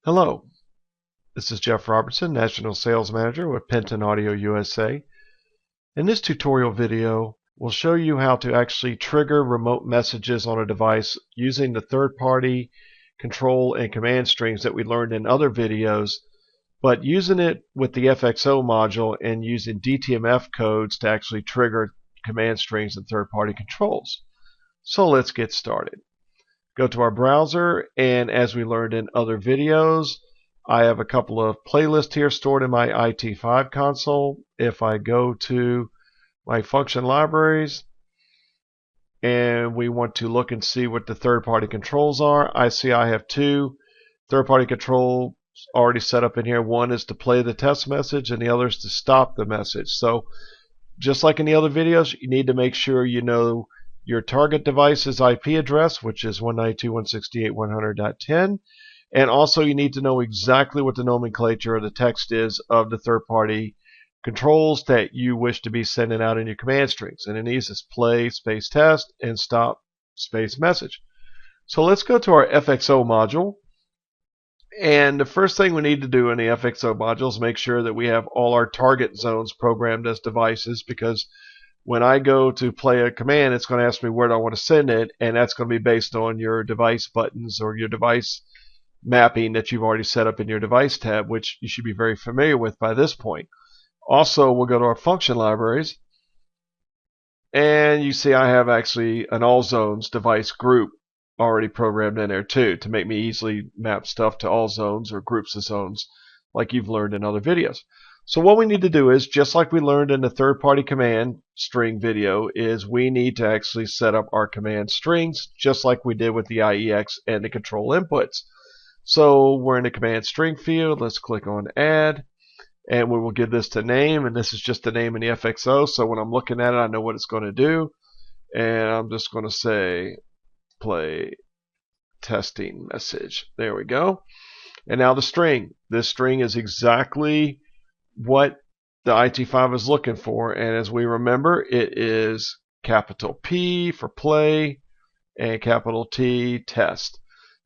Hello, this is Jeff Robertson, National Sales Manager with Penton Audio USA. In this tutorial video, we'll show you how to actually trigger remote messages on a device using the third-party control and command strings that we learned in other videos, but using it with the FXO module and using DTMF codes to actually trigger command strings and third-party controls. So let's get started. Go to our browser, and as we learned in other videos, I have a couple of playlists here stored in my IT5 console. If I go to my function libraries and we want to look and see what the third-party controls are, I see I have two third-party controls already set up in here. One is to play the test message and the other is to stop the message. So just like in the other videos, you need to make sure you know your target device's IP address, which is 192.168.100.10, and also you need to know exactly what the nomenclature or the text is of the third-party controls that you wish to be sending out in your command strings. And in these is play space test and stop space message. So let's go to our FXO module. And the first thing we need to do in the FXO module is make sure that we have all our target zones programmed as devices, because when I go to play a command, it's going to ask me where do I want to send it, and that's going to be based on your device buttons or your device mapping that you've already set up in your device tab, which you should be very familiar with by this point. Also, we'll go to our function libraries, and you see I have actually an all zones device group already programmed in there too, to make me easily map stuff to all zones or groups of zones like you've learned in other videos. So what we need to do is, just like we learned in the third-party command string video, is we need to actually set up our command strings just like we did with the IEX and the control inputs. So we're in the command string field. Let's click on add, and we will give this to name, and this is just the name in the FXO, so when I'm looking at it I know what it's going to do, and I'm just going to say play testing message. There we go. And now the string. This string is exactly what the IT5 is looking for, and as we remember, it is capital P for play and capital T test.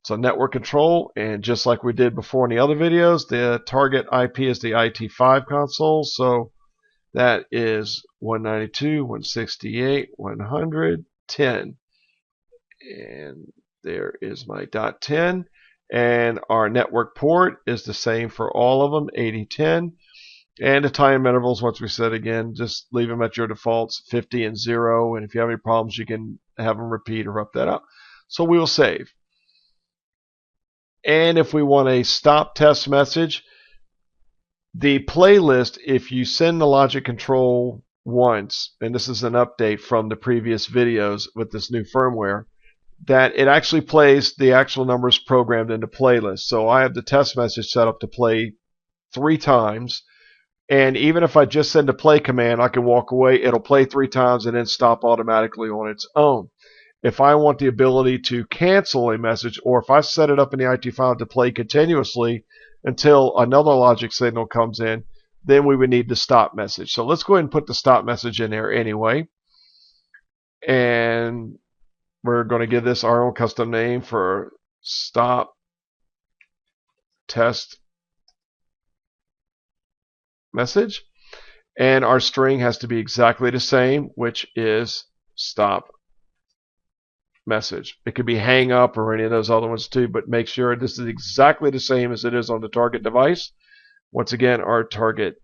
So network control, and just like we did before in the other videos, the target IP is the IT5 console, so that is 192.168.100.10, and there is my .10, and our network port is the same for all of them, 8010. And the time intervals, once we said again, just leave them at your defaults, 50 and 0. And if you have any problems, you can have them repeat or up that up. So we will save. And if we want a stop test message, the playlist, if you send the logic control once, and this is an update from the previous videos with this new firmware, that it actually plays the actual numbers programmed into playlist. So I have the test message set up to play 3 times. And even if I just send a play command, I can walk away. It'll play 3 times and then stop automatically on its own. If I want the ability to cancel a message, or if I set it up in the IT5 to play continuously until another logic signal comes in, then we would need the stop message. So let's go ahead and put the stop message in there anyway. And we're going to give this our own custom name for stop test message, and our string has to be exactly the same, which is stop message. It could be hang up or any of those other ones too, but make sure this is exactly the same as it is on the target device. Once again, our target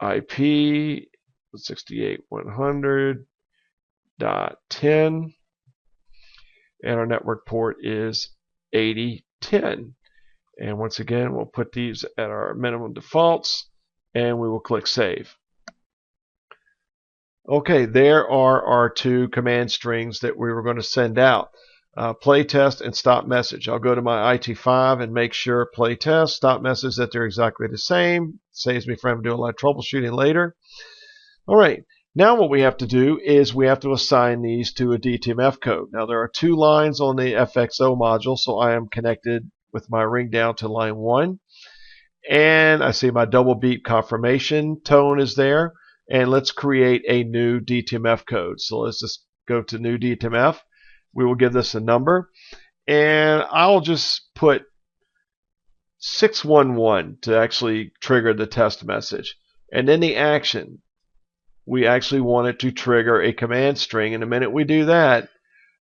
IP 168.100.10, and our network port is 8010. And once again, we'll put these at our minimum defaults, and we will click save. Okay, there are our 2 command strings that we were going to send out, play test and stop message. I'll go to my IT5 and make sure play test, stop message, that they're exactly the same. Saves me from doing a lot of troubleshooting later. All right, now what we have to do is we have to assign these to a DTMF code. Now there are 2 lines on the FXO module, so I am connected with my ring down to line 1. And I see my double beep confirmation tone is there. And let's create a new DTMF code. So let's just go to new DTMF. We will give this a number. And I'll just put 611 to actually trigger the test message. And then the action, we actually want it to trigger a command string. And the minute we do that,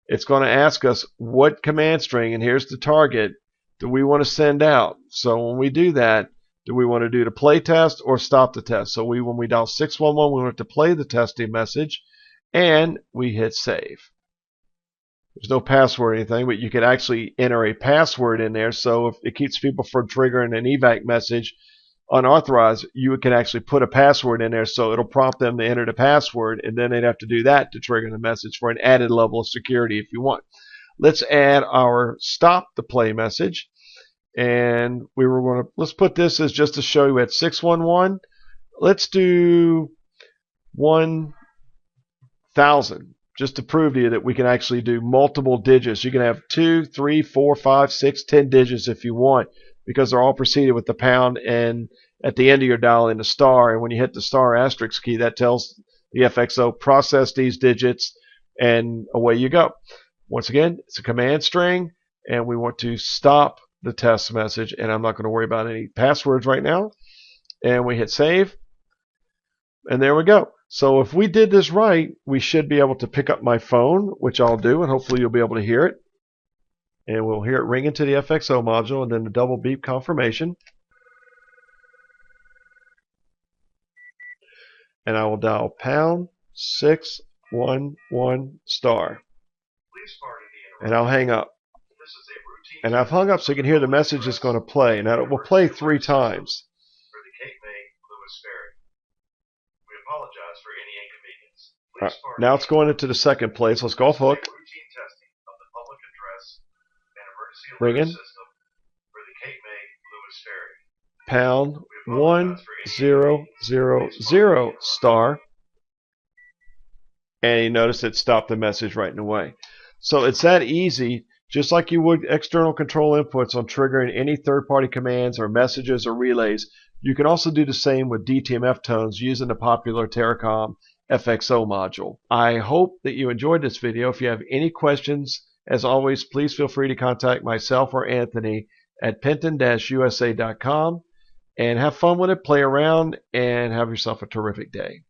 it's going to ask us what command string, and here's the target, do we want to send out. So when we do that, do we want to do the play test or stop the test? So when we dial 611, we want to play the testing message, and we hit save. There's no password or anything, but you could actually enter a password in there, so if it keeps people from triggering an evac message unauthorized, you can actually put a password in there, so it'll prompt them to enter the password, and then they'd have to do that to trigger the message for an added level of security if you want. Let's add our stop the play message, and let's put this as just to show you at 611. Let's do 1000. Just to prove to you that we can actually do multiple digits. You can have 2, 3, 4, 5, 6, 10 digits if you want, because they're all preceded with the pound, and at the end of your dial in the star, and when you hit the star asterisk key, that tells the FXO process these digits, and away you go. Once again, it's a command string, and we want to stop the test message, and I'm not going to worry about any passwords right now, and we hit save, and there we go. So if we did this right, we should be able to pick up my phone, which I'll do, and hopefully you'll be able to hear it. And we'll hear it ring into the FXO module, and then the double beep confirmation. And I will dial pound 611 star. And I'll hang up. And I've hung up so you can hear the message that's going to play. Now it will play 3 times. Right, now it's going into the second place. Let's go off hook. Ringing. Pound 1000 star. And you notice it stopped the message right away. So it's that easy, just like you would external control inputs on triggering any third-party commands or messages or relays. You can also do the same with DTMF tones using the popular Terra-Com FXO module. I hope that you enjoyed this video. If you have any questions, as always, please feel free to contact myself or Anthony at penton-usa.com, and have fun with it, play around, and have yourself a terrific day.